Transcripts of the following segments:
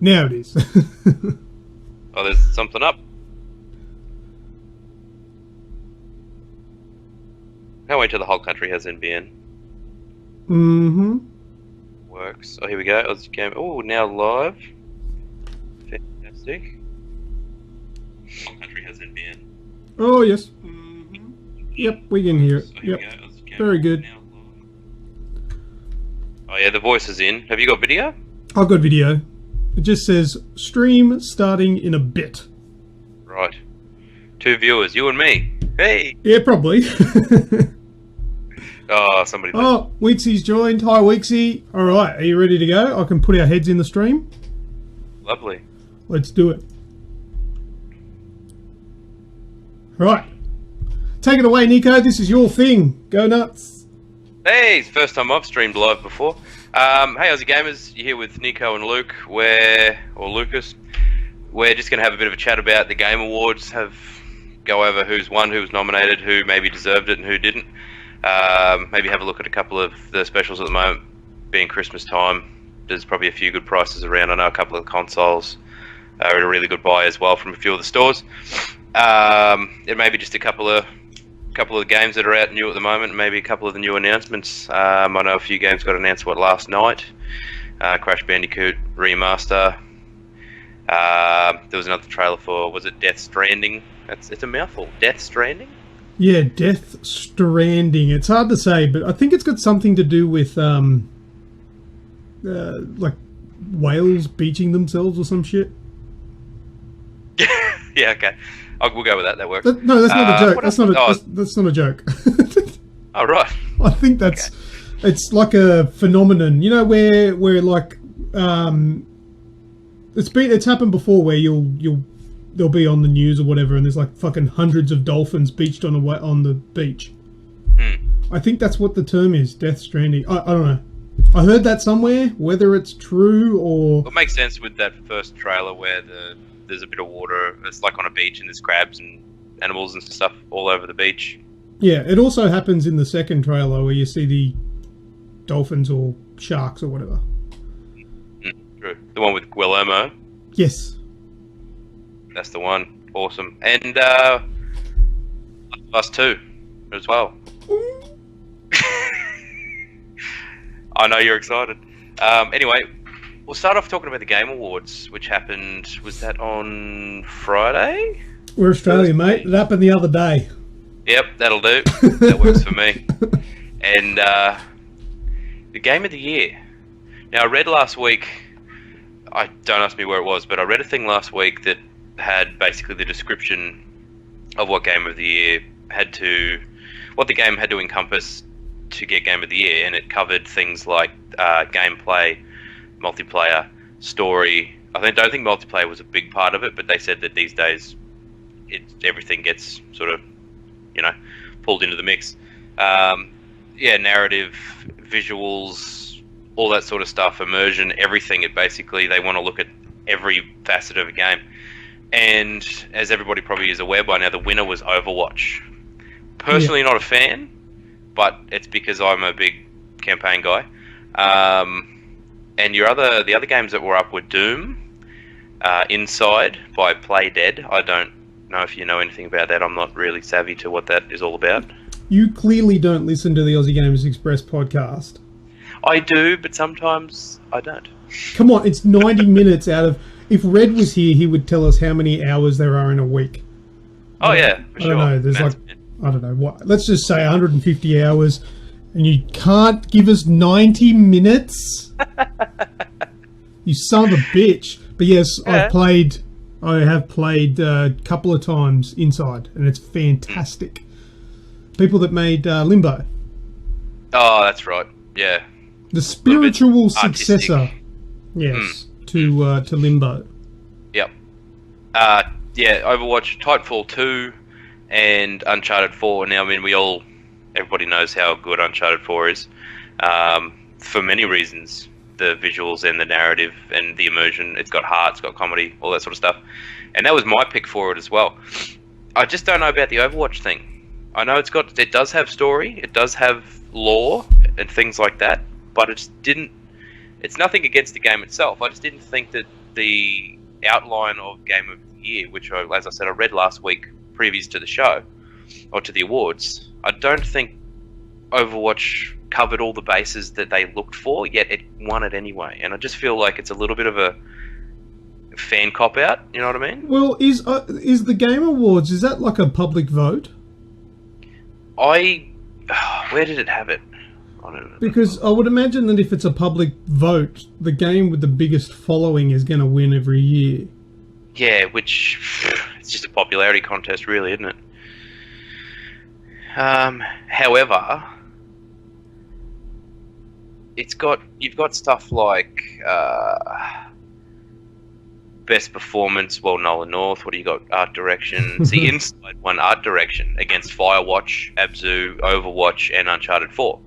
Now it is. Oh, there's something up. Can't wait till the whole country has NBN. Mm-hmm. Works. Oh, here we go. Aussie game. Oh, now live. Fantastic. Whole country has NBN. Oh, yes. Yep, we can hear it. Oh, here Yep. we go. Aussie game. Very good. Now live. Oh yeah, the voice is in. Have you got video? I've got video. It just says, stream starting in a bit. Right. 2 viewers, you and me. Hey! Yeah, probably. Oh, somebody... Oh, Weeksy's joined. Hi, Weeksy. Alright, are you ready to go? I can put our heads in the stream. Lovely. Let's do it. Right. Take it away, Neeko. This is your thing. Go nuts. Hey, it's the first time I've streamed live before. Hey, Aussie Gamers. You're here with Neeko and Luke, or Lucas. We're just going to have a bit of a chat about the Game Awards, go over who's won, who was nominated, who maybe deserved it and who didn't. Maybe have a look at a couple of the specials at the moment. Being Christmas time, there's probably a few good prices around. I know a couple of consoles are at a really good buy as well from a few of the stores. It may be just a couple of games that are out new at the moment, maybe a couple of the new announcements. I know a few games got announced last night. Crash Bandicoot Remaster. There was another trailer for, was it Death Stranding? It's a mouthful. Death Stranding? Yeah, Death Stranding. It's hard to say, but I think it's got something to do with like whales beaching themselves or some shit. Yeah, okay. We'll go with that. That works. No, that's not a joke. That's not a joke. Oh, right. I think that's it's like a phenomenon. You know where like it's happened before where they'll be on the news or whatever, and there's like fucking hundreds of dolphins beached on the beach. I think that's what the term is, Death Stranding. I don't know. I heard that somewhere. Whether it's true or... It makes sense with that first trailer where there's a bit of water. It's like on a beach and there's crabs and animals and stuff all over the beach. Yeah, it also happens in the second trailer where you see the dolphins or sharks or whatever. True. The one with Guillermo. Yes. That's the one. Awesome. And Us 2 as well. I know you're excited. Anyway, we'll start off talking about the Game Awards, which happened, was that on Friday? We're Australian, mate. It happened the other day. Yep, that'll do. That works for me. And the Game of the Year. Now, I read last week, don't ask me where it was, but I read a thing last week that had basically the description of what Game of the Year what the game had to encompass to get Game of the Year, and it covered things like gameplay, multiplayer, story. I don't think multiplayer was a big part of it, but they said that these days everything gets sort of, pulled into the mix. Narrative, visuals, all that sort of stuff, immersion, everything. They want to look at every facet of a game. And as everybody probably is aware by now, the winner was Overwatch. Personally, not a fan, but it's because I'm a big campaign guy. And the other games that were up were Doom, Inside by Play Dead. I don't know if you know anything about that. I'm not really savvy to what that is all about. You clearly don't listen to the Aussie Gamers Express podcast. I do, but sometimes I don't. Come on, it's 90 minutes out of... If Red was here, he would tell us how many hours there are in a week. Oh, yeah, for sure. I don't know, there's I don't know, what? Let's just say 150 hours, and you can't give us 90 minutes? You son of a bitch. But yes, yeah. I have played a couple of times Inside, and it's fantastic. People that made Limbo. Oh, that's right. Yeah. The spiritual successor, yes, to Limbo. Yep. Overwatch, Titanfall 2, and Uncharted 4. Now, I mean, everybody knows how good Uncharted 4 is. For many reasons. The visuals and the narrative and the immersion. It's got heart, it's got comedy, all that sort of stuff. And that was my pick for it as well. I just don't know about the Overwatch thing. I know it does have story, it does have lore and things like that, but it's nothing against the game itself. I just didn't think that the outline of Game of the Year, which, as I said, I read last week previous to the show, or to the awards, I don't think Overwatch covered all the bases that they looked for, yet it won it anyway. And I just feel like it's a little bit of a fan cop-out, you know what I mean? Well, is the Game Awards, is that like a public vote? Where did it have it? I don't know. Because I would imagine that if it's a public vote, the game with the biggest following is going to win every year. Yeah, which it's just a popularity contest, really, isn't it? However, you've got stuff like best performance. Well, Nolan North. What do you got? Art direction. See, Inside won art direction against Firewatch, Abzu, Overwatch, and Uncharted 4.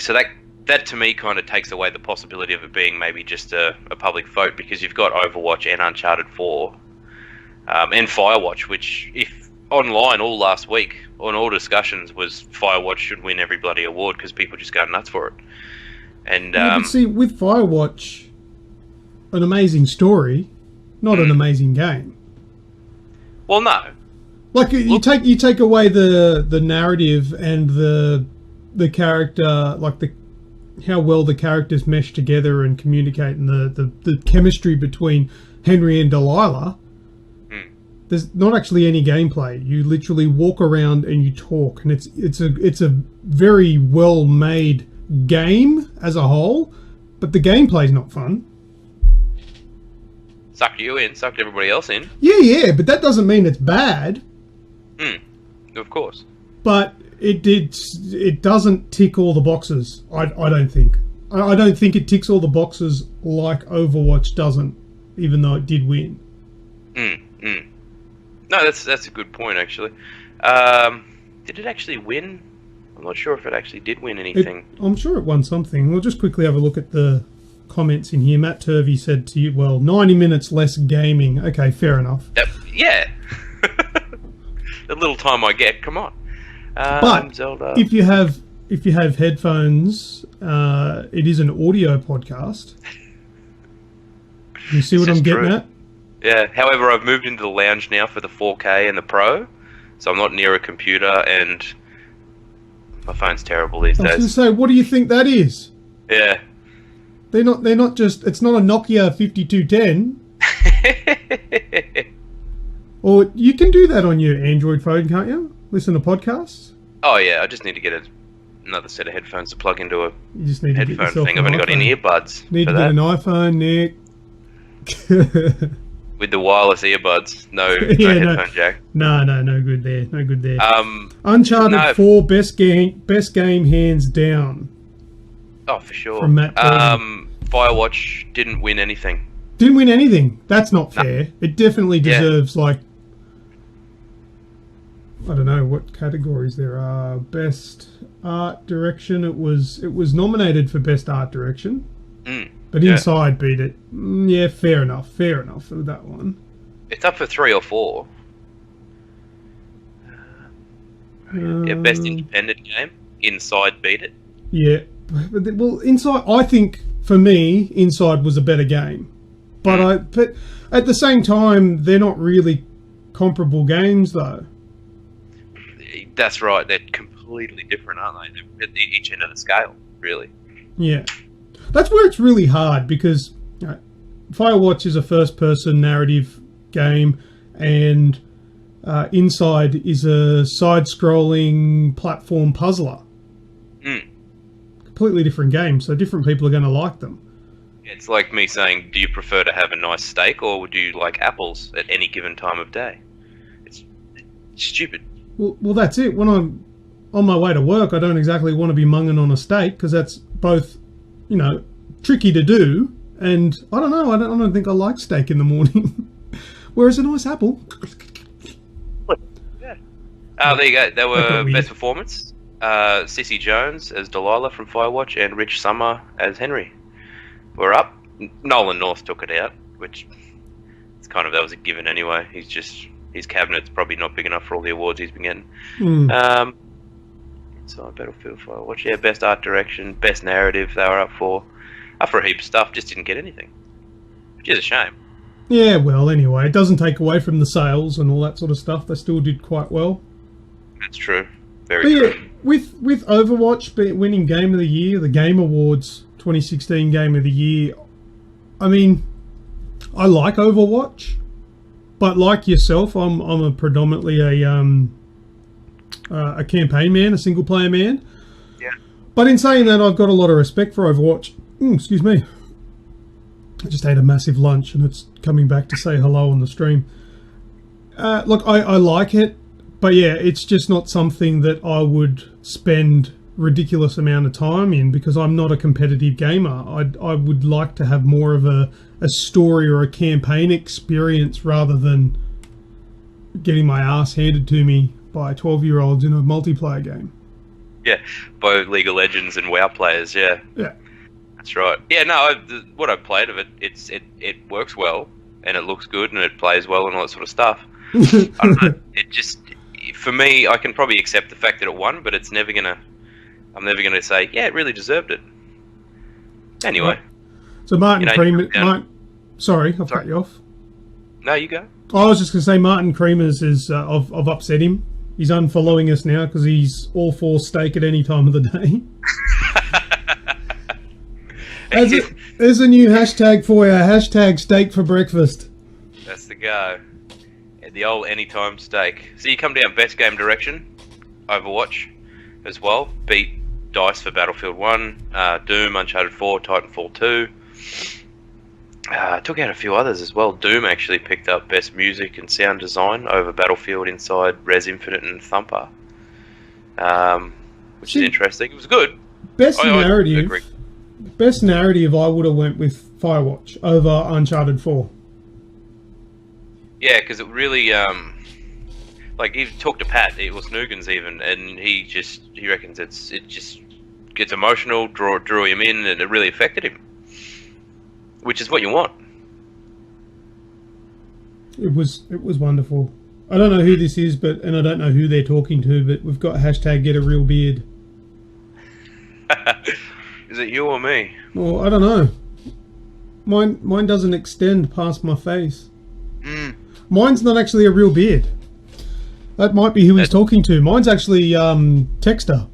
So that to me kind of takes away the possibility of it being maybe just a public vote, because you've got Overwatch and Uncharted 4 and Firewatch, which, if online all last week on all discussions, was Firewatch should win every bloody award because people just go nuts for it. And yeah, but see, with Firewatch, an amazing story, not an amazing game. Well, no. Like you take away the narrative and the character, like how well the characters mesh together and communicate, and the chemistry between Henry and Delilah. There's not actually any gameplay. You literally walk around and you talk, and it's a very well made game as a whole, but the gameplay's not fun. Sucked you in, sucked everybody else in. Yeah, but that doesn't mean it's bad. Of course. But it doesn't tick all the boxes. I don't think. I don't think it ticks all the boxes like Overwatch doesn't, even though it did win. No, that's a good point, actually. Did it actually win? I'm not sure if it actually did win anything. I'm sure it won something. We'll just quickly have a look at the comments in here. Matt Turvey said to you, well, 90 minutes less gaming. Okay, fair enough. Yeah. The little time I get, come on. But Zelda. if you have headphones, it is an audio podcast. You see what I'm getting at? Yeah. However, I've moved into the lounge now for the 4K and the Pro, so I'm not near a computer, and my phone's terrible these days. I was going to say, what do you think that is? Yeah. They're not just. It's not a Nokia 5210. Or you can do that on your Android phone, can't you? Listen to podcasts. Oh yeah, I just need to get another set of headphones to plug into a You just need to get headphone yourself thing. an I've only got in iPhone. earbuds. Need for to get that. an iPhone, Nick. With the wireless earbuds, no Yeah, headphone jack. No good there. No good there. No. Uncharted 4 best game hands down. Oh, for sure. From Matt Firewatch didn't win anything. Didn't win anything. That's not fair. It definitely deserves like, I don't know what categories there are. Best art direction. It was nominated for best art direction. But Inside beat it. Yeah, fair enough for that one. It's up for 3 or 4. Best independent game. Inside beat it. Yeah, well, Inside. I think for me, Inside was a better game. But but at the same time, they're not really comparable games, though. That's right. They're completely different, aren't they? They're at each end of the scale, really. Yeah, that's where it's really hard, because Firewatch is a first-person narrative game, and Inside is a side-scrolling platform puzzler. Completely different games, so different people are going to like them. It's like me saying, do you prefer to have a nice steak, or would you like apples at any given time of day? It's stupid. Well, that's it. When I'm on my way to work, I don't exactly want to be munging on a steak, because that's both, tricky to do, and I don't know. I don't think I like steak in the morning. Whereas a nice apple. Yeah. There you go. There were best performance. Cissy Jones as Delilah from Firewatch, and Rich Summer as Henry were up. Nolan North took it out, which it's that was a given anyway. His cabinet's probably not big enough for all the awards he's been getting. So Battlefield Firewatch, best art direction, best narrative, they were up for a heap of stuff, just didn't get anything. which is a shame. Yeah, well, anyway, it doesn't take away from the sales and all that sort of stuff. They still did quite well. That's true. Very But yeah, true. with Overwatch winning Game of the Year, the Game Awards 2016 Game of the Year, I mean, I like Overwatch, but like yourself, I'm a predominantly a campaign man, a single player man. Yeah. But in saying that, I've got a lot of respect for Overwatch. Excuse me. I just ate a massive lunch and it's coming back to say hello on the stream. Look, I like it, but yeah, it's just not something that I would spend ridiculous amount of time in because I'm not a competitive gamer. I would like to have more of a story or a campaign experience rather than getting my ass handed to me by 12-year-olds in a multiplayer game. Yeah, by League of Legends and WoW players, yeah. Yeah. That's right. Yeah, no, what I've played of it, it works well, and it looks good, and it plays well, and all that sort of stuff. I don't know. It just, for me, I can probably accept the fact that it won, but I'm never gonna say, yeah, it really deserved it. Anyway. Right. So Martin Creamer, sorry, I've cut you off. No, you go. I was just going to say Martin Creamers is, I've upset him. He's unfollowing us now because he's all for steak at any time of the day. There's a new hashtag for you, hashtag steak for breakfast. That's the go. The old anytime steak. So you come down best game direction, Overwatch as well. Beat DICE for Battlefield 1, Doom, Uncharted 4, Titanfall 2. Took out a few others as well. Doom actually picked up best music and sound design over Battlefield, Inside, Res Infinite and Thumper. Which is interesting. It was good. Best narrative I would have went with Firewatch over Uncharted 4. Yeah, because it really, like, he talked to Pat, it was Nugans even, and he reckons it just gets emotional, drew him in, and it really affected him. Which is what you want. It was wonderful. I don't know who this is, and I don't know who they're talking to, but we've got hashtag get a real beard. Is it you or me? Well, I don't know. Mine doesn't extend past my face. Mine's not actually a real beard. That might be who he's talking to. Mine's actually Texter.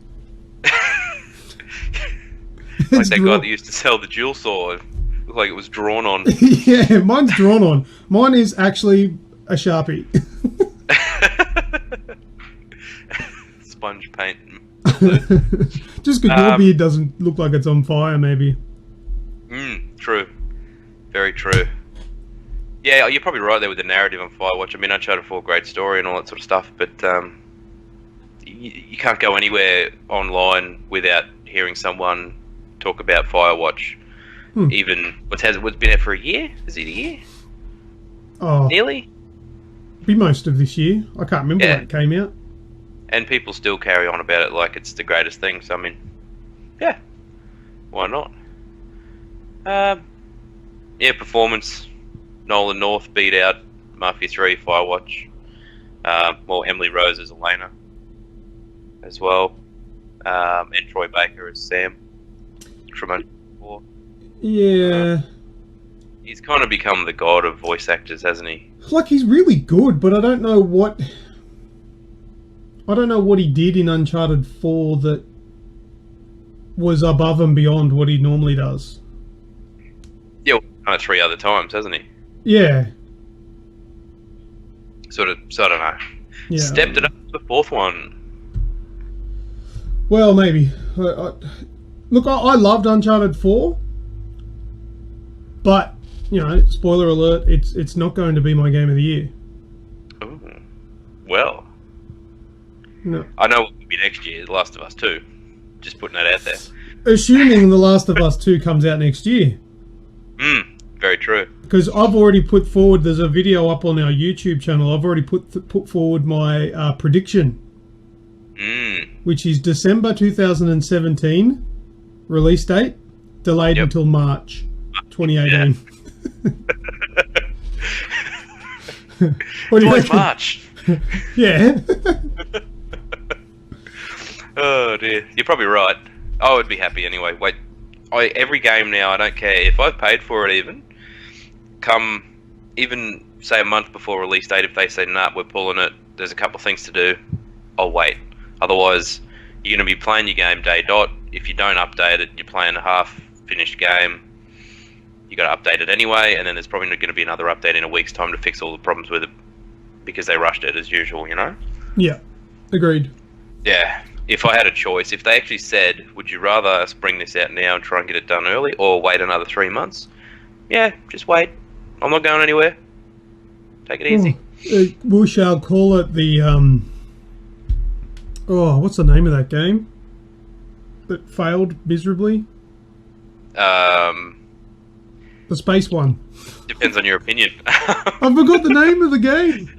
Like that guy that used to sell the dual saw. It looked like it was drawn on. Yeah, mine's drawn on. Mine is actually a Sharpie. Sponge paint. Just because your beard doesn't look like it's on fire, maybe. True. Very true. Yeah, you're probably right there with the narrative on Firewatch. I mean, Uncharted 4, great story and all that sort of stuff, but you can't go anywhere online without hearing someone talk about Firewatch. Even what's been out for a year? Is it a year? Oh, nearly. Be most of this year. I can't remember when it came out. And people still carry on about it like it's the greatest thing. So I mean, yeah, why not? Yeah, performance. Nolan North beat out Mafia 3, Firewatch. Well, Emily Rose as Elena as well. And Troy Baker as Sam from Uncharted 4. Yeah. He's kind of become the god of voice actors, hasn't he? Like, he's really good, but I don't know what he did in Uncharted 4 that was above and beyond what he normally does. Yeah, kind of 3 other times, hasn't he? Yeah. So I don't know. Yeah. Stepped it up to the 4th one. Well, maybe. Look, I loved Uncharted 4, but, you know, spoiler alert, it's not going to be my game of the year. Ooh. Well. No. I know what will be next year, The Last of Us 2. Just putting that out there. Assuming The Last of Us 2 comes out next year. Very true. Because I've already put forward, there's a video up on our YouTube channel, I've already put forward my prediction. Which is December 2017 release date, delayed until March 2018. What do you reckon? March. Yeah. Oh dear, you're probably right. I would be happy anyway. Wait, every game now, I don't care if I've paid for it. Even come, even say a month before release date, if they say, nah, we're pulling it, there's a couple of things to do, I'll wait. Otherwise, you're going to be playing your game day dot. If you don't update it, you're playing a half-finished game. You got to update it anyway, and then there's probably going to be another update in a week's time to fix all the problems with it because they rushed it as usual, you know? Yeah, agreed. Yeah, if I had a choice, if they actually said, would you rather us bring this out now and try and get it done early, or wait another 3 months? Yeah, just wait. I'm not going anywhere. Take it easy. We shall call it the, what's the name of that game that failed miserably? The space one. Depends on your opinion. I forgot the name of the game.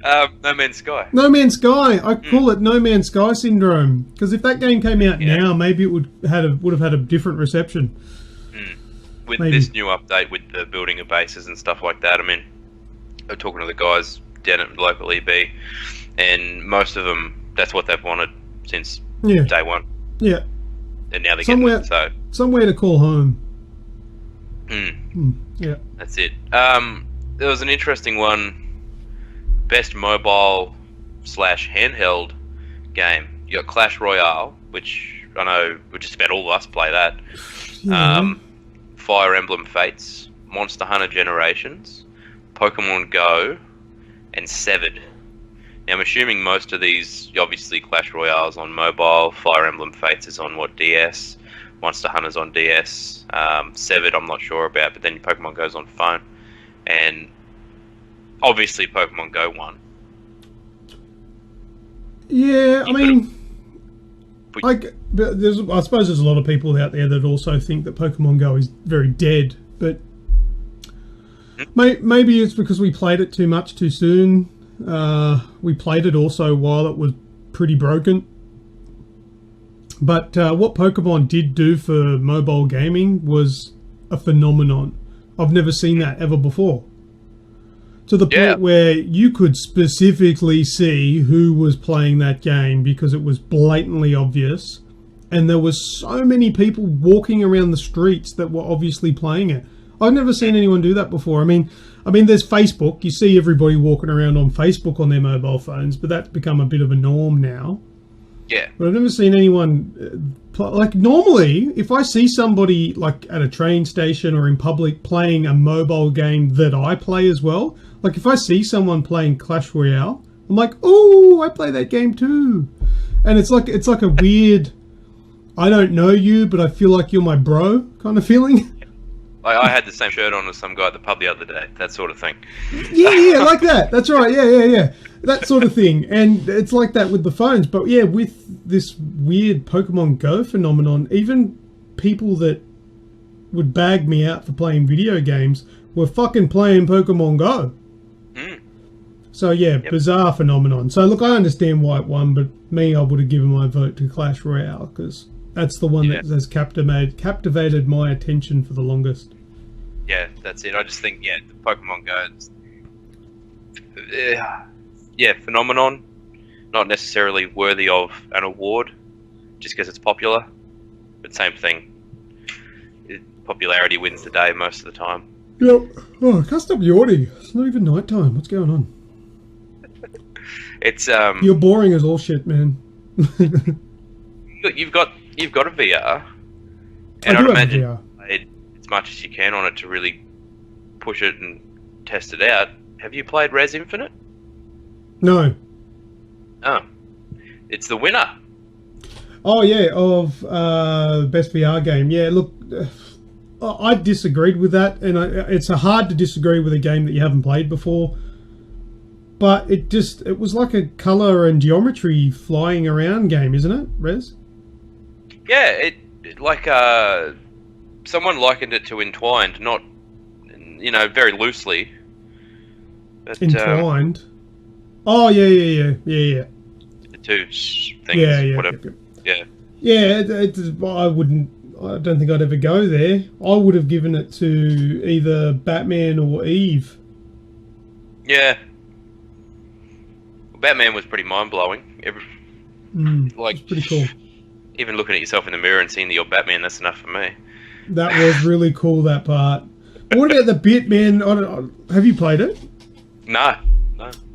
No Man's Sky. No Man's Sky. I call it No Man's Sky syndrome because if that game came out now, maybe it would have had a different reception. With this new update, with the building of bases and stuff like that, I mean, I'm talking to the guys down at local EB, and most of them, that's what they've wanted since day one. Yeah. And now they're getting it, so somewhere to call home. Yeah. That's it. There was an interesting one. Best mobile / handheld game. You got Clash Royale, which I know just about all of us play that. Yeah. Fire Emblem Fates, Monster Hunter Generations, Pokemon Go, and Severed. Now I'm assuming most of these, obviously Clash Royale's on mobile, Fire Emblem Fates is on DS, Monster Hunter's on DS, Severed I'm not sure about, but then Pokemon Go's on phone, and obviously Pokemon Go won. Yeah, I mean, I suppose there's a lot of people out there that also think that Pokemon Go is very dead, but maybe it's because we played it too much too soon. We played it also while it was pretty broken. But what Pokemon did do for mobile gaming was a phenomenon. I've never seen that ever before. To the point where you could specifically see who was playing that game because it was blatantly obvious. And there was so many people walking around the streets that were obviously playing it. I've never seen anyone do that before. I mean, there's Facebook. You see everybody walking around on Facebook on their mobile phones, but that's become a bit of a norm now. Yeah. But I've never seen anyone... like, normally, if I see somebody, like, at a train station or in public playing a mobile game that I play as well, like, if I see someone playing Clash Royale, I'm like, oh, I play that game too. And it's like a weird, I don't know you, but I feel like you're my bro kind of feeling. I had the same shirt on as some guy at the pub the other day, that sort of thing. Yeah, like that. That's right. Yeah. That sort of thing. And it's like that with the phones. But yeah, with this weird Pokemon Go phenomenon, even people that would bag me out for playing video games were fucking playing Pokemon Go. So yeah, bizarre phenomenon. So look, I understand why it won, but I would have given my vote to Clash Royale because that's the one that has captivated my attention for the longest. Yeah, that's it. I just think, the Pokemon Go, phenomenon. Not necessarily worthy of an award, just because it's popular. But same thing. Popularity wins the day most of the time. Yep. Oh, I can't stop yawning. It's not even night time. What's going on? It's You're boring as all shit, man. You've got a VR, and I'd imagine you played as much as you can on it to really push it and test it out. Have you played Res Infinite? No. Oh, it's the winner. Oh yeah, of best VR game. Yeah, look, I disagreed with that, and it's hard to disagree with a game that you haven't played before. But it was like a color and geometry flying around game, isn't it, Res? Yeah, it like someone likened it to Entwined, not very loosely. But, Entwined. Oh yeah. The two things. Yeah. Whatever. Yeah. Yeah, I don't think I'd ever go there. I would have given it to either Batman or Eve. Yeah. Batman was pretty mind-blowing. It's pretty cool. Even looking at yourself in the mirror and seeing that you're Batman, that's enough for me. That was really cool, that part. What about the bit, man? Have you played it? No.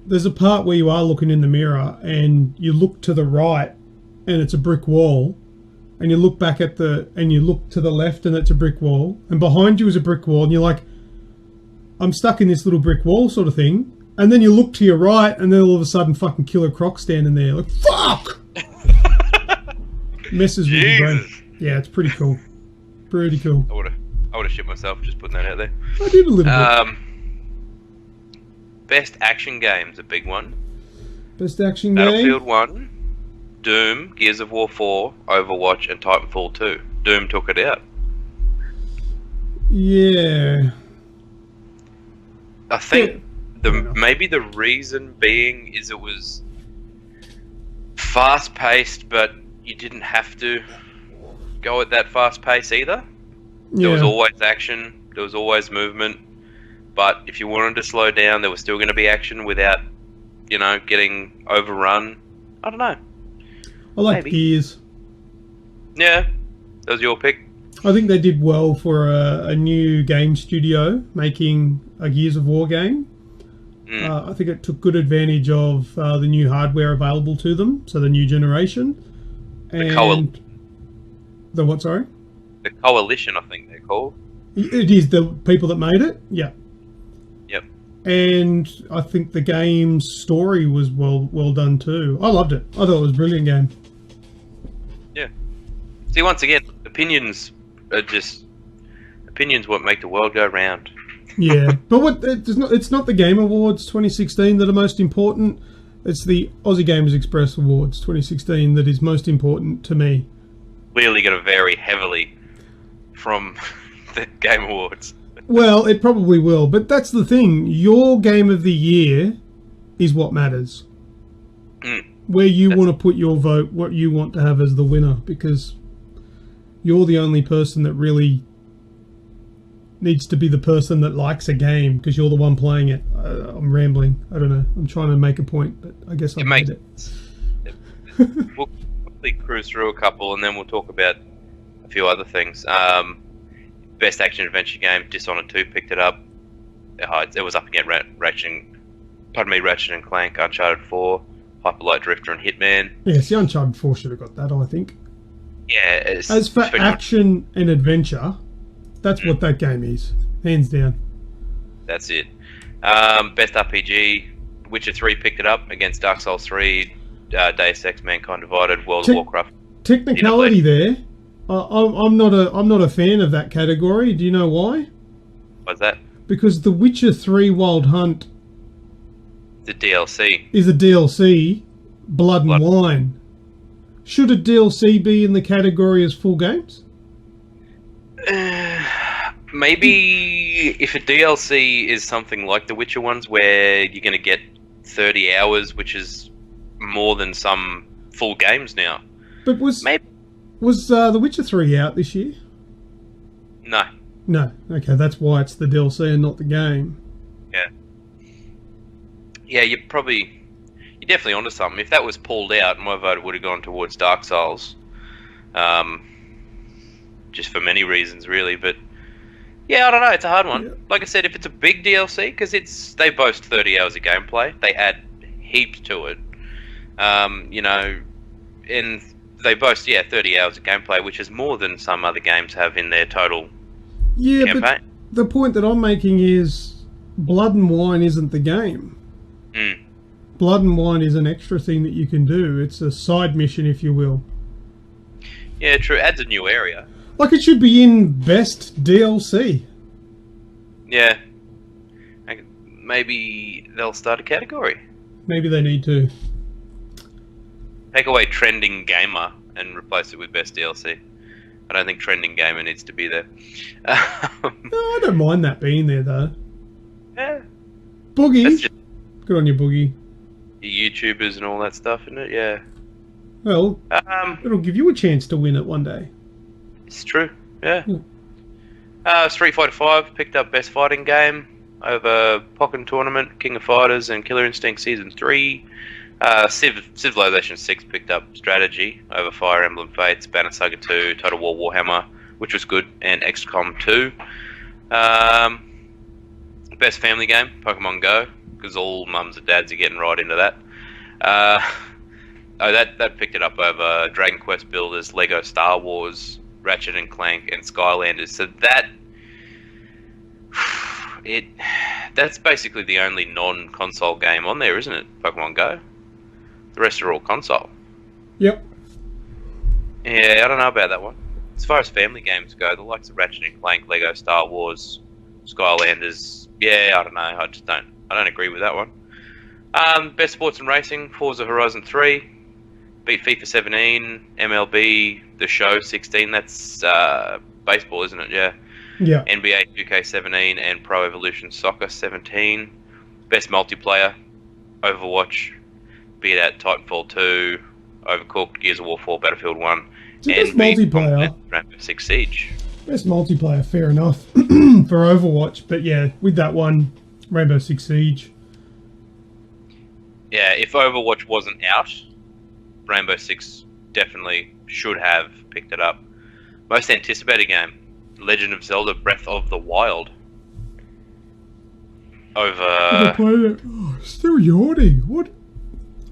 There's a part where you are looking in the mirror and you look to the right and it's a brick wall, and you look back and you look to the left and it's a brick wall, and behind you is a brick wall, and you're like, I'm stuck in this little brick wall sort of thing. And then you look to your right and then all of a sudden fucking Killer Croc standing there. Like, fuck! Messes with your brain. Yeah, it's pretty cool. Pretty cool. I would have shit myself just putting that out there. I did a little bit. Best action game's a big one. Best action game? Battlefield 1, Doom, Gears of War 4, Overwatch, and Titanfall 2. Doom took it out. Yeah. I think maybe the reason being is it was fast paced, but you didn't have to go at that fast pace either. There was always action, there was always movement, but if you wanted to slow down, there was still going to be action without, getting overrun. I don't know. I like Gears. Yeah, that was your pick. I think they did well for a new game studio making a Gears of War game. I think it took good advantage of the new hardware available to them, so the new generation. And the what, sorry? The Coalition, I think they're called. It is the people that made it, yeah. Yep. And I think the game's story was well done too. I loved it. I thought it was a brilliant game. Yeah. See, once again, opinions what make the world go round. Yeah, but it's not the Game Awards 2016 that are most important. It's the Aussie Gamers Express Awards 2016 that is most important to me. Clearly going to vary heavily from the Game Awards. Well, it probably will, but that's the thing. Your game of the year is what matters. Where you want to put your vote, what you want to have as the winner, because you're the only person that really needs to be the person that likes a game, because you're the one playing it. I'm rambling. I don't know. I'm trying to make a point, but I guess I made it. We'll quickly cruise through a couple, and then we'll talk about a few other things. Best action adventure game, Dishonored 2 picked it up. It was up against Ratchet and Clank, Uncharted 4, Hyperlight Drifter, and Hitman. Yeah, see, Uncharted 4 should have got that, I think. Yeah. As for action and adventure, that's what that game is, hands down. That's it. Best RPG, Witcher 3 picked it up against Dark Souls 3, Deus Ex, Mankind Divided, World of Warcraft. Technicality there. I'm not a fan of that category. Do you know why? What's that? Because The Witcher 3 Wild Hunt, the DLC, is a DLC, Blood and Wine. Should a DLC be in the category as full games? Maybe if a DLC is something like the Witcher ones, where you're going to get 30 hours, which is more than some full games now. But was The Witcher 3 out this year? No. No. Okay, that's why it's the DLC and not the game. Yeah. Yeah, you're definitely onto something. If that was pulled out, my vote would have gone towards Dark Souls. Just for many reasons, really. But yeah, I don't know. It's a hard one. Yeah. Like I said, if it's a big DLC, because they boast 30 hours of gameplay, they add heaps to it. And they boast 30 hours of gameplay, which is more than some other games have in their total campaign. But the point that I'm making is Blood and Wine isn't the game. Blood and Wine is an extra thing that you can do. It's a side mission, if you will. Yeah, true. Adds a new area. Like, it should be in best DLC. Yeah. Maybe they'll start a category. Maybe they need to. Take away Trending Gamer and replace it with Best DLC. I don't think Trending Gamer needs to be there. No, I don't mind that being there, though. Yeah. Boogie. Good on you, Boogie. Your YouTubers and all that stuff, isn't it? Yeah. Well, it'll give you a chance to win it one day. It's true, yeah. Street Fighter 5 picked up Best Fighting Game over Pokken Tournament, King of Fighters, and Killer Instinct Season 3. Civilization 6 picked up Strategy over Fire Emblem Fates, Banner Saga 2, Total War Warhammer, which was good, and XCOM 2. Best family game, Pokemon Go, because all mums and dads are getting right into that. That picked it up over Dragon Quest Builders, Lego Star Wars, Ratchet and Clank, and Skylanders. So that's basically the only non-console game on there, isn't it? Pokemon Go. The rest are all console. Yep. Yeah, I don't know about that one. As far as family games go, the likes of Ratchet and Clank, Lego Star Wars, Skylanders, yeah, I don't know. I don't agree with that one. Best sports and racing, Forza Horizon 3, beat FIFA 17, MLB, The Show 16. That's baseball, isn't it? Yeah. Yeah. NBA 2K17 and Pro Evolution Soccer 17. Best multiplayer, Overwatch, be that Titanfall 2, Overcooked, Gears of War 4, Battlefield 1, So and best multiplayer. Rainbow Six Siege. Best multiplayer, fair enough for Overwatch, but yeah, with that one, Rainbow Six Siege. Yeah, if Overwatch wasn't out, Rainbow Six definitely should have picked it up. Most anticipated game, Legend of Zelda Breath of the Wild. I played it. Oh, still yawning. What?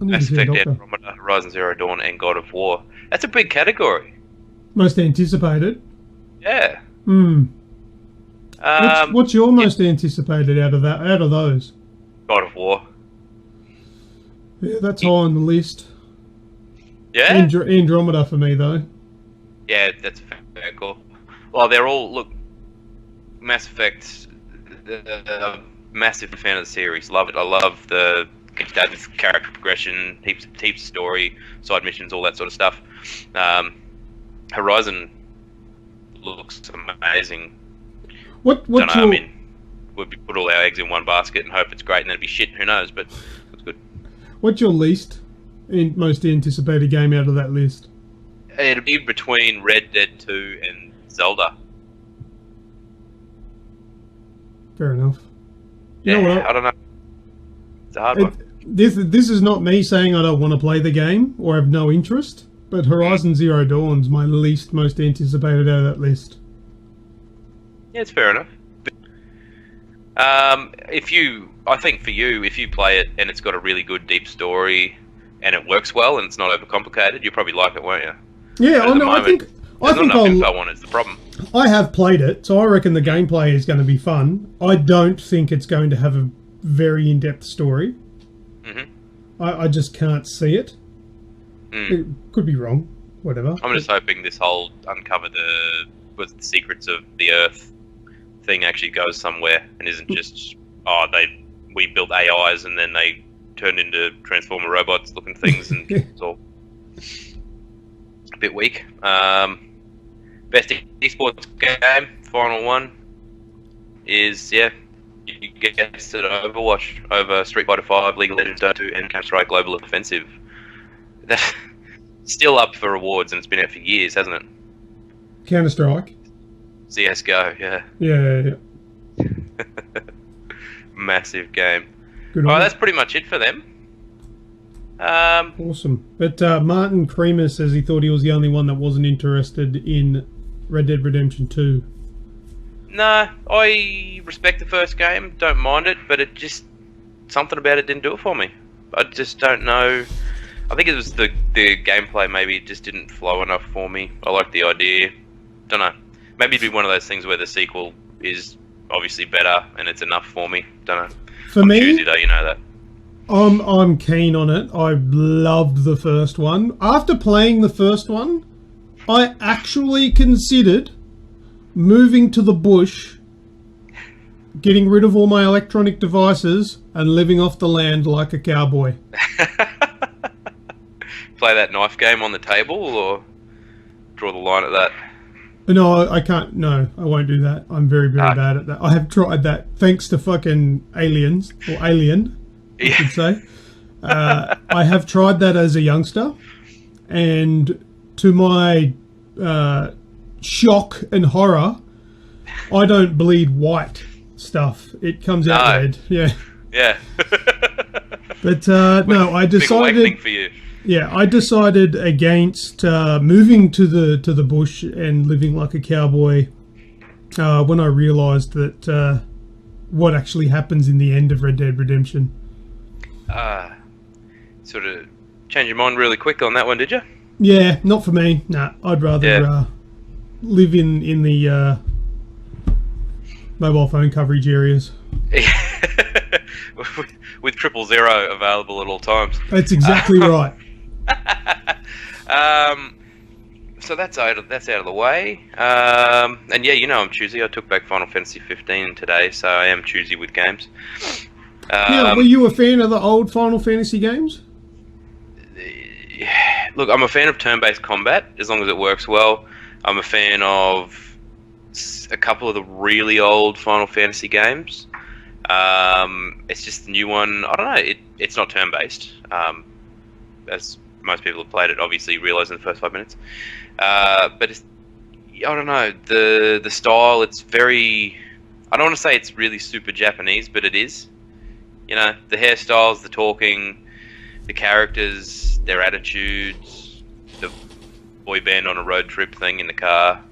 I need Mass to see a Effect doctor. Andromeda, Horizon Zero Dawn, and God of War. That's a big category. Most anticipated. Yeah. Hmm. What's your most anticipated out of those? God of War. Yeah, that's high on the list. Yeah? Andromeda for me though. Yeah, that's a fair call. Well, they're all, look, Mass Effect, massive fan of the series. Love it. I love the character progression, heaps of story, side missions, all that sort of stuff. Horizon looks amazing. What's Don't know, your, I mean, we'd put all our eggs in one basket and hope it's great and then it'd be shit, who knows, but it's good. what's your most anticipated game out of that list? It'd be between Red Dead 2 and Zelda. Fair enough. Yeah, You know what? I don't know. It's a hard one. This is not me saying I don't want to play the game or have no interest, but Horizon Zero Dawn's my most anticipated out of that list. Yeah, it's fair enough. I think for you, if you play it and it's got a really good deep story and it works well and it's not overcomplicated, you'll probably like it, won't you? Yeah, But at the I think moment, there's not enough info on it, is the problem. I have played it, so I reckon the gameplay is going to be fun. I don't think it's going to have a very in-depth story. Mm-hmm. I just can't see it. It could be wrong. Whatever. I'm just hoping this whole uncover the secrets of the Earth thing actually goes somewhere and isn't just we built AIs and then they turned into Transformer robots looking things and it's all a bit weak. Best esports game, final one is you guessed it, Overwatch over Street Fighter 5, League of Legends, Dota 2, and Counter-Strike Global Offensive. That's still up for awards and it's been out for years, hasn't it? Counter-Strike. CS:GO, yeah. Yeah. Massive game. Good Alright, on that's pretty much it for them. Awesome. But Martin Creamer says he thought he was the only one that wasn't interested in Red Dead Redemption 2. Nah, I respect the first game, don't mind it, but it just, something about it didn't do it for me. I just don't know. I think it was the gameplay, maybe it just didn't flow enough for me. I like the idea. Don't know. Maybe it'd be one of those things where the sequel is obviously better and it's enough for me. Don't know. For me, Tuesday, though, you know that. I'm keen on it. I loved the first one. After playing the first one, I actually considered moving to the bush, getting rid of all my electronic devices, and living off the land like a cowboy. Play that knife game on the table or draw the line at that? No, I can't. No, I won't do that. I'm very, very bad at that. I have tried that thanks to fucking aliens, or Alien, I should say. I have tried that as a youngster, and to my shock and horror, I don't bleed white stuff. It comes out red. Yeah. Yeah. But no, I Big decided. awakening for you. Yeah, I decided against moving to the bush and living like a cowboy when I realised that what actually happens in the end of Red Dead Redemption. Sort of change your mind really quick on that one, did you? Yeah, not for me. Nah, I'd rather live in the mobile phone coverage areas. with 000 available at all times. That's exactly right. So that's out of the way. And yeah, I'm choosy. I took back Final Fantasy 15 today, so I am choosy with games. Now, were you a fan of the old Final Fantasy games? Look, I'm a fan of turn-based combat, as long as it works well. I'm a fan of a couple of the really old Final Fantasy games. It's just the new one. I don't know. It's not turn-based, as most people have played it. Obviously, realise in the first 5 minutes. But it's, I don't know, the style. It's very. I don't want to say it's really super Japanese, but it is. The hairstyles, the talking, the characters, their attitudes, the boy band on a road trip thing in the car.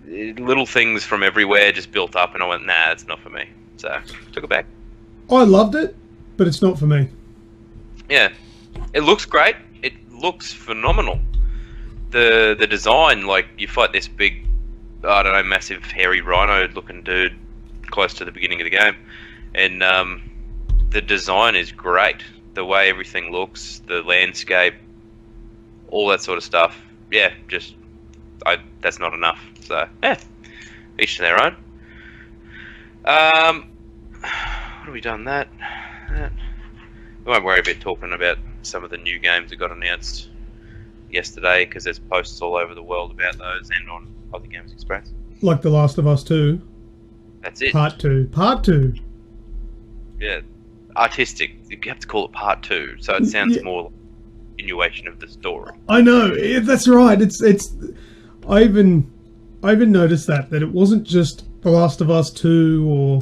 Little things from everywhere just built up, and I went, nah, it's not for me. So took it back. I loved it, but it's not for me. Yeah, it looks great. It looks phenomenal. The design, like you fight this big, I don't know, massive hairy rhino-looking dude close to the beginning of the game, and the design is great. The way everything looks, the landscape, all that sort of stuff. Yeah, that's not enough. So, yeah, each to their own. What have we done that? We won't worry about talking about some of the new games that got announced yesterday, because there's posts all over the world about those and on Aussie Games Express. Like The Last of Us 2. That's it. Part 2. Part 2. Yeah. Artistic. You have to call it Part 2, so it sounds more like a continuation of the story. I know. That's right. It's. I even noticed that it wasn't just The Last of Us 2 or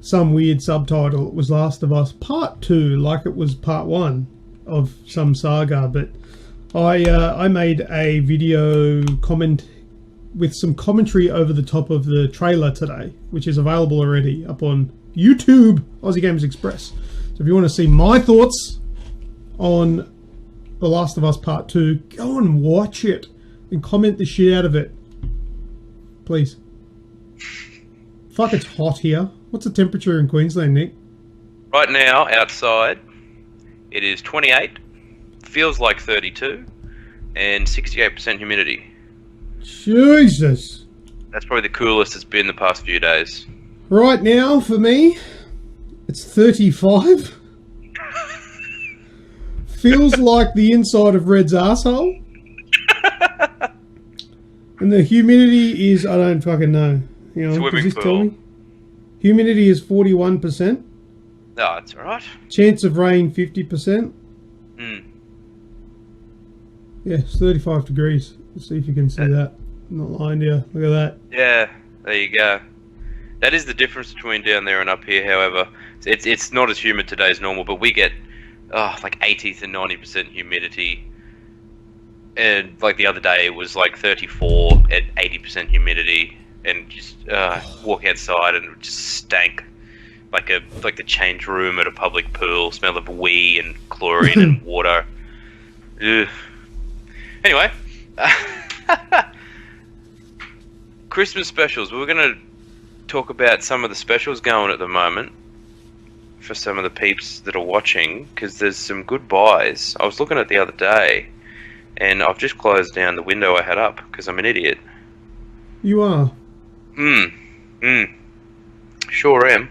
some weird subtitle. It was Last of Us Part 2, like it was Part 1 of some saga. But I made a video comment with some commentary over the top of the trailer today, which is available already up on YouTube, Aussie Games Express. So if you want to see my thoughts on The Last of Us Part 2, go and watch it and comment the shit out of it. Please. Fuck, it's hot here. What's the temperature in Queensland, Nick? Right now, outside, it is 28, feels like 32, and 68% humidity. Jesus. That's probably the coolest it's been the past few days. Right now, for me, it's 35. Feels like the inside of Red's arsehole. And the humidity is, I don't fucking know. Swimming does this pool. tell me? Humidity is 41%. Oh, that's alright. Chance of rain, 50%. Yeah, it's 35 degrees. Let's see if you can see that. I'm not lying to you. Look at that. Yeah, there you go. That is the difference between down there and up here, however. It's not as humid today as normal, but we get like 80 to 90% humidity. And like the other day, it was like 34 at 80% humidity, and just walk outside and it just stank like the change room at a public pool. Smell of wee and chlorine and water. Ugh. Anyway, Christmas specials. We were going to talk about some of the specials going at the moment for some of the peeps that are watching, because there's some good buys. I was looking at the other day, and I've just closed down the window I had up because I'm an idiot. You are. Sure am.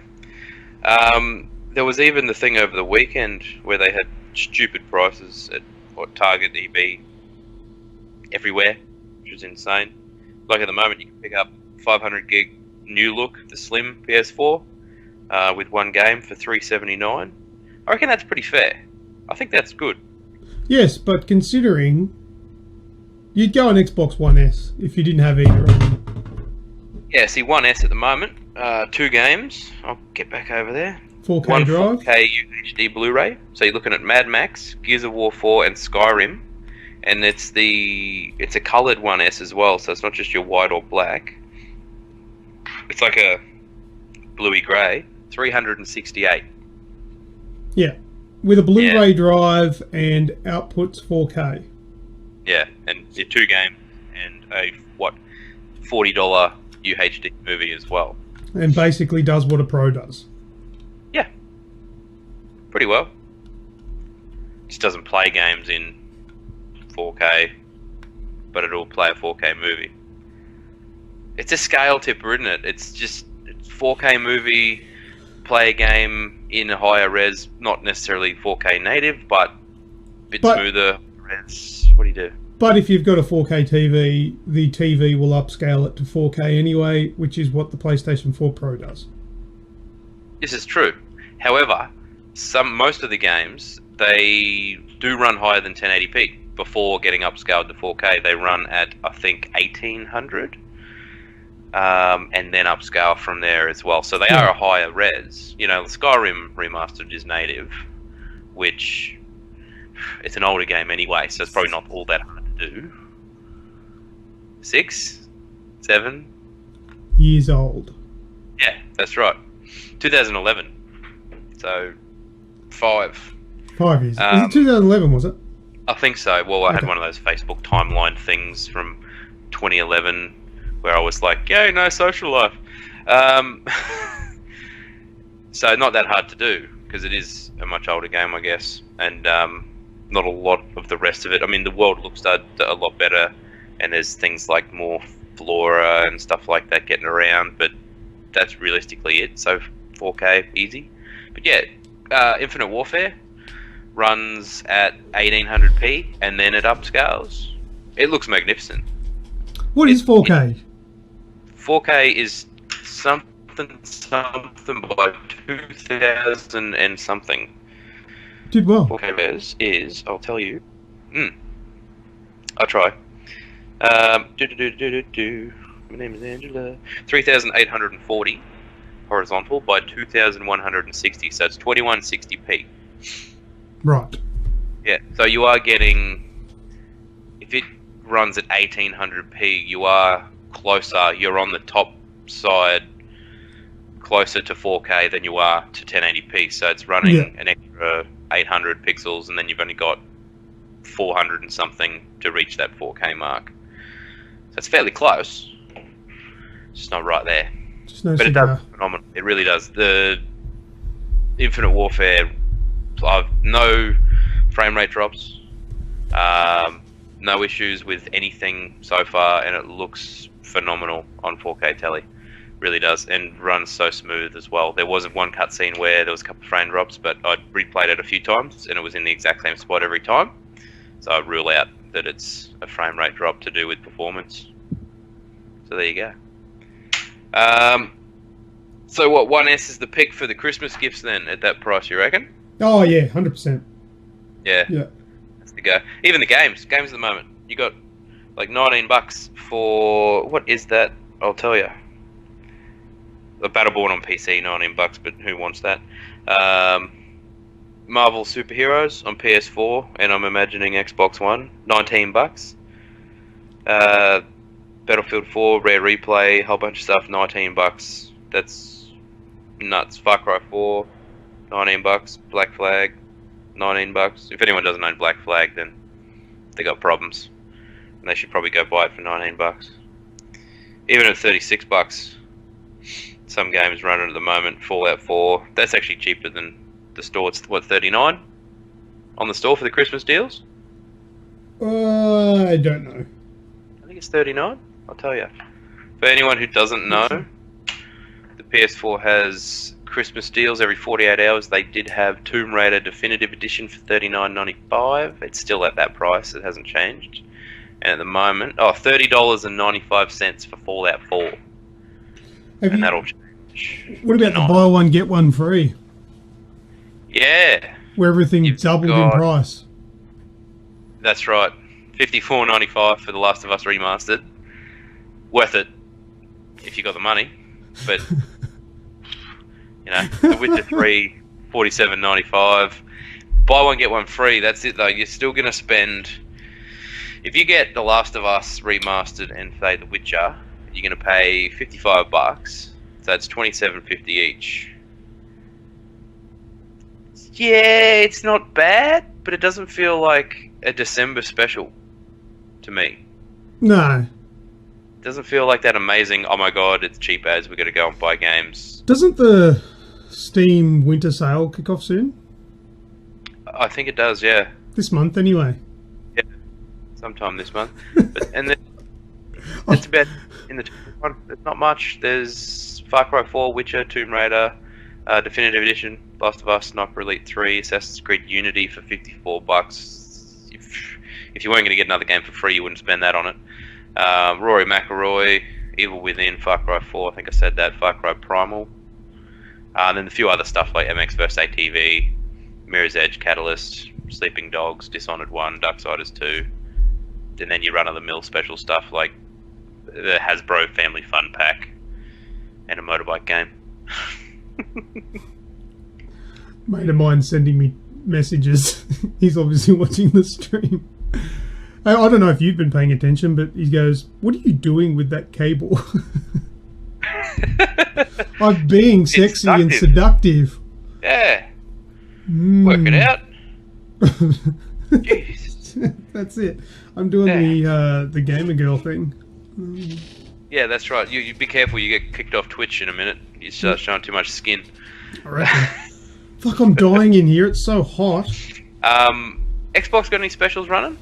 There was even the thing over the weekend where they had stupid prices at Target, EB, everywhere, which was insane. Like at the moment, you can pick up 500 gig new look, the slim PS4, with one game for $379. I reckon that's pretty fair. I think that's good. Yes, but considering you'd go on Xbox One S if you didn't have either of them. Yeah, see, One S at the moment, 2 games. I'll get back over there. 4K One drive. 4K UHD Blu-ray. So you're looking at Mad Max, Gears of War 4, and Skyrim. And it's a coloured 1S as well, so it's not just your white or black. It's like a bluey grey, 368. Yeah. With a Blu-ray drive and outputs 4K. Yeah, and 2 games and a $40 UHD movie as well. And basically does what a Pro does. Yeah, pretty well. Just doesn't play games in 4K, but it'll play a 4K movie. It's a scale tipper, isn't it? It's 4K movie, play a game in a higher res, not necessarily 4K native, but a bit smoother res. What do you do? But if you've got a 4K TV, the TV will upscale it to 4K anyway, which is what the PlayStation 4 Pro does. This is true. However, most of the games, they do run higher than 1080p before getting upscaled to 4K. They run at, I think, 1800, and then upscale from there as well. So they are a higher res. You know, Skyrim Remastered is native, which it's an older game anyway, so it's probably not all that hard to do. 6, 7 years old. Yeah, that's right. 2011. So 5 years. Was it 2011, was it? I think so. Well, I had one of those Facebook timeline things from 2011 where I was like, yay, no social life. So not that hard to do because it is a much older game, I guess, and not a lot of the rest of it. I mean, the world looks a lot better, and there's things like more flora and stuff like that getting around, but that's realistically it. So 4K, easy. But yeah, Infinite Warfare runs at 1800p, and then it upscales. It looks magnificent. What is 4K? 4K is something by 2000 and something. Did well. 4K res is, I'll tell you. I'll try. My name is Angela. 3840 horizontal by 2160, so it's 2160p. Right. Yeah, so you are getting, if it runs at 1800p, you are closer, you're on the top side, closer to 4K than you are to 1080p, so it's running an extra 800 pixels, and then you've only got 400 and something to reach that 4K mark. So it's fairly close, just not right there. Just no but cigar. It does phenomenal. It really does. The Infinite Warfare, I've no frame rate drops, no issues with anything so far, and it looks phenomenal on 4K telly. Really does, and runs so smooth as well. There was one cutscene where there was a couple of frame drops, but I'd replayed it a few times, and it was in the exact same spot every time. So I rule out that it's a frame rate drop to do with performance. So there you go. So what, 1S is the pick for the Christmas gifts then at that price, you reckon? Oh yeah, 100%. Yeah. That's the go. Even the games at the moment, you got like $19 for, what is that? I'll tell you. The Battleborn on PC, $19, but who wants that? Marvel Superheroes on PS4, and I'm imagining Xbox One, $19. Battlefield 4 Rare Replay, whole bunch of stuff, $19. That's nuts. Far Cry 4, $19. Black Flag, $19. If anyone doesn't own Black Flag, then they got problems, and they should probably go buy it for $19. Even at $36, some games running at the moment. Fallout 4, that's actually cheaper than the store. It's what, $39 on the store for the Christmas deals? I don't know. I think it's $39. I'll tell you. For anyone who doesn't know, the PS4 has Christmas deals every 48 hours. They did have Tomb Raider Definitive Edition for $39.95. It's still at that price. It hasn't changed. And at the moment, $30.95 for Fallout 4. And that'll change. What about the buy one get one free? Yeah. Where everything doubled in price. That's right. $54.95 for The Last of Us Remastered. Worth it if you got the money. But you know, The Witcher 3, $47.95. Buy one get one free. That's it though. You're still gonna spend, if you get The Last of Us Remastered and say The Witcher, you're gonna pay $55 So it's $27.50 each. Yeah, it's not bad, but it doesn't feel like a December special to me. No. It doesn't feel like that amazing, oh my god, it's cheap as, we're going to go and buy games. Doesn't the Steam winter sale kick off soon? I think it does, yeah. This month, anyway. Yeah, sometime this month. And then that's about in the one. There's not much. There's Far Cry 4, Witcher, Tomb Raider, Definitive Edition, Last of Us, Sniper Elite 3, Assassin's Creed Unity for $54. If you weren't going to get another game for free, you wouldn't spend that on it. Rory McIlroy, Evil Within, Far Cry 4, I think I said that, Far Cry Primal. And then a few other stuff like MX vs. ATV, Mirror's Edge, Catalyst, Sleeping Dogs, Dishonored 1, Darksiders 2. And then you run of the mill special stuff like the Hasbro Family Fun Pack and a motorbike game. Mate of mine sending me messages. He's obviously watching the stream. I don't know if you've been paying attention, but he goes, "What are you doing with that cable?" I'm being sexy and seductive. Yeah. Work it out. Jeez. That's it. I'm doing the gamer girl thing. Yeah, that's right. You be careful. You get kicked off Twitch in a minute. You start showing too much skin. I reckon. Fuck, I'm dying in here. It's so hot. Xbox got any specials running?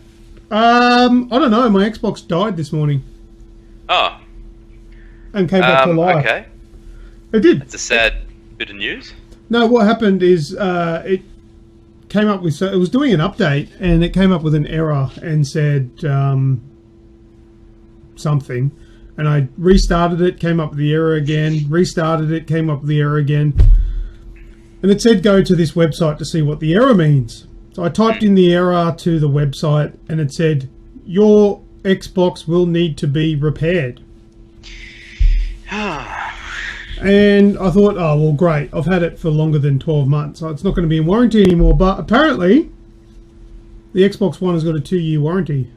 I don't know. My Xbox died this morning. Oh. And came back to life. Okay. It did. That's a sad bit of news. No, what happened is it came up with... So it was doing an update, and it came up with an error and said something. And I restarted it, came up with the error again. Restarted it, came up with the error again. And it said go to this website to see what the error means. So I typed in the error to the website, and it said, your Xbox will need to be repaired. And I thought, oh, well, great. I've had it for longer than 12 months, so it's not going to be in warranty anymore. But apparently, the Xbox One has got a 2-year warranty.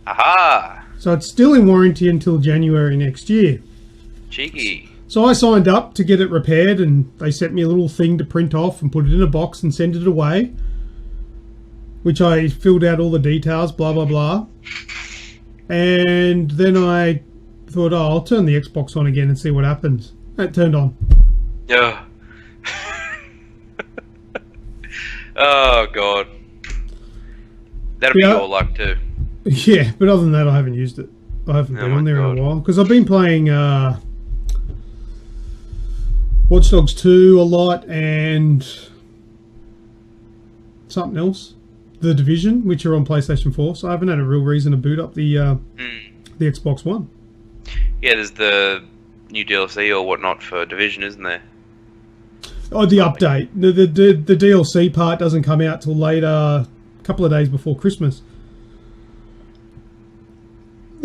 Aha! So it's still in warranty until January next year. Cheeky. So I signed up to get it repaired, and they sent me a little thing to print off and put it in a box and send it away, which I filled out all the details, blah, blah, blah. And then I thought, oh, I'll turn the Xbox on again and see what happens. It turned on. Yeah. Oh, God. That'll be your luck, too. Yeah, but other than that, I haven't used it. I haven't been on there in a while. Because I've been playing Watch Dogs 2 a lot and something else. The Division, which are on PlayStation 4. So I haven't had a real reason to boot up the Xbox One. Yeah, there's the new DLC or whatnot for Division, isn't there? Oh, the update. The DLC part doesn't come out till later, a couple of days before Christmas.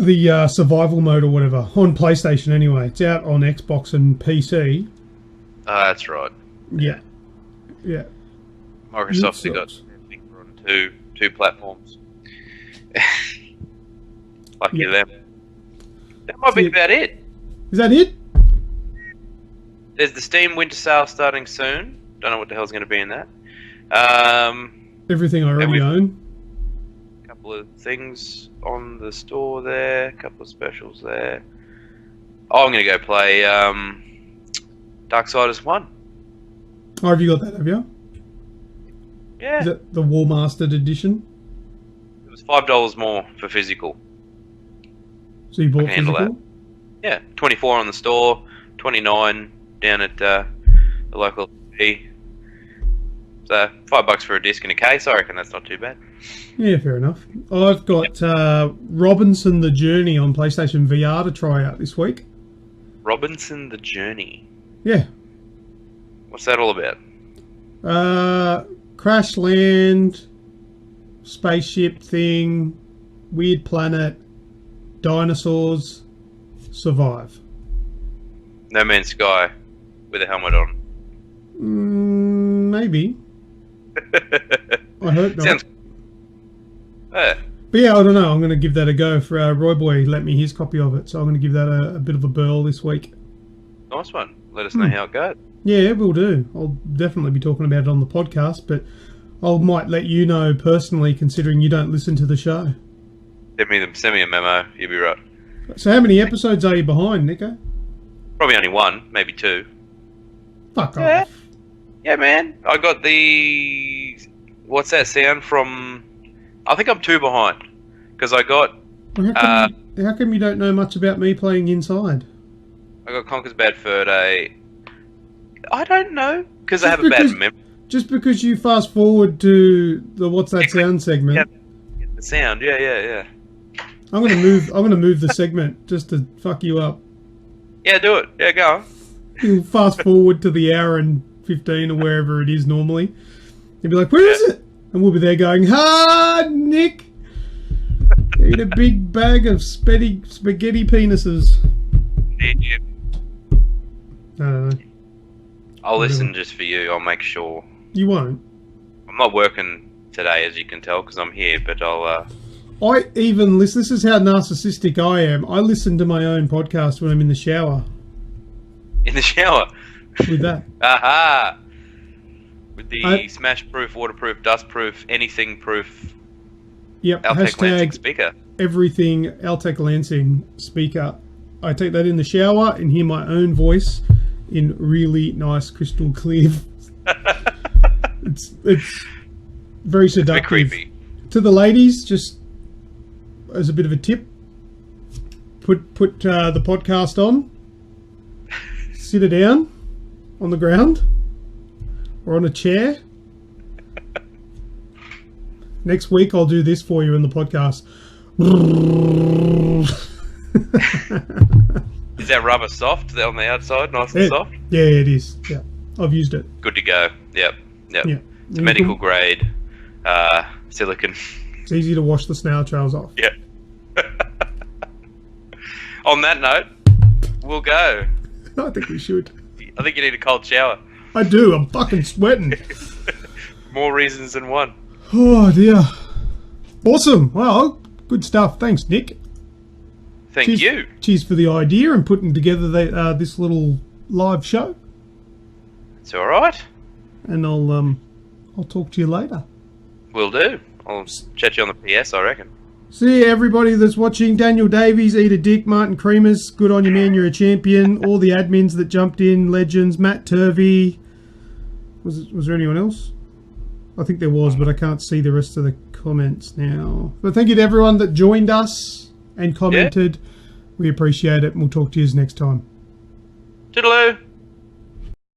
The survival mode or whatever, on PlayStation anyway. It's out on Xbox and PC. That's right. Yeah. Yeah. Microsoft's got on two platforms. Lucky them. That might be about it. Is that it? There's the Steam Winter Sale starting soon. Don't know what the hell's going to be in that. Everything I already own. A couple of things on the store there. A couple of specials there. Oh, I'm going to go play Darksiders 1. Oh, have you got that, have you? Yeah. Is that the War Mastered edition? It was $5 more for physical. So you bought physical? That. Yeah, 24 on the store, 29 down at the local P. So $5 for a disc and a case. I reckon that's not too bad. Yeah, fair enough. I've got Robinson the Journey on PlayStation VR to try out this week. Robinson the Journey. Yeah. What's that all about? Crash land, spaceship thing, weird planet, dinosaurs, survive. No Man's Sky with a helmet on. Maybe. I hope not. Sounds. But yeah, I don't know. I'm going to give that a go. For Roy Boy lent me his copy of it, so I'm going to give that a bit of a burl this week. Nice one. Let us know how it goes. Yeah, we'll do. I'll definitely be talking about it on the podcast, but I might let you know personally, considering you don't listen to the show. Send me a memo. You'll be right. So how many episodes are you behind, Neeko? Probably only one, maybe two. Fuck off. Yeah, man. I got the... What's that sound from... I think I'm two behind. Because I got... Well, how come you don't know much about me playing Inside? I got Conker's Bad Fur Day. I don't know. Because I have a bad memory. Just because you fast forward to the What's That Sound segment. Yeah, the sound. Yeah. I'm gonna move the segment just to fuck you up. Yeah, do it. Yeah, go on. You'll fast forward to the hour and 15 or wherever it is normally. You'll be like, where is it? And we'll be there going, Nick! Eat a big bag of spaghetti penises. Yeah. I don't know. I'll listen just for you. I'll make sure. You won't. I'm not working today, as you can tell, because I'm here, but I'll... I even listen. This is how narcissistic I am. I listen to my own podcast when I'm in the shower. In the shower? With that. Aha! With the smash-proof, waterproof, dust-proof, anything-proof... Yep. Altec Lansing speaker. Everything Altec Lansing speaker. I take that in the shower and hear my own voice in really nice crystal clear. It's very seductive. It's a bit creepy. To the ladies, just as a bit of a tip, put the podcast on, sit it down on the ground or on a chair. Next week I'll do this for you in the podcast. Is that rubber soft on the outside, nice and soft? Yeah, it is. Yeah, I've used it. Good to go. Yep. Yeah. It's medical grade silicon. It's easy to wash the snail trails off. Yeah. On that note, we'll go. I think we should. I think you need a cold shower. I do. I'm fucking sweating. More reasons than one. Oh dear. Awesome. Well, good stuff. Thanks, Nick. Thank you. Cheers for the idea and putting together this little live show. It's all right. And I'll talk to you later. Will do. I'll chat you on the PS, I reckon. See everybody that's watching. Daniel Davies, Eat a Dick, Martin Creamus, good on you, man, you're a champion. All the admins that jumped in, legends, Matt Turvey. Was there anyone else? I think there was, but I can't see the rest of the comments now. But thank you to everyone that joined us and commented. Yeah. We appreciate it, and we'll talk to you next time. Toodaloo.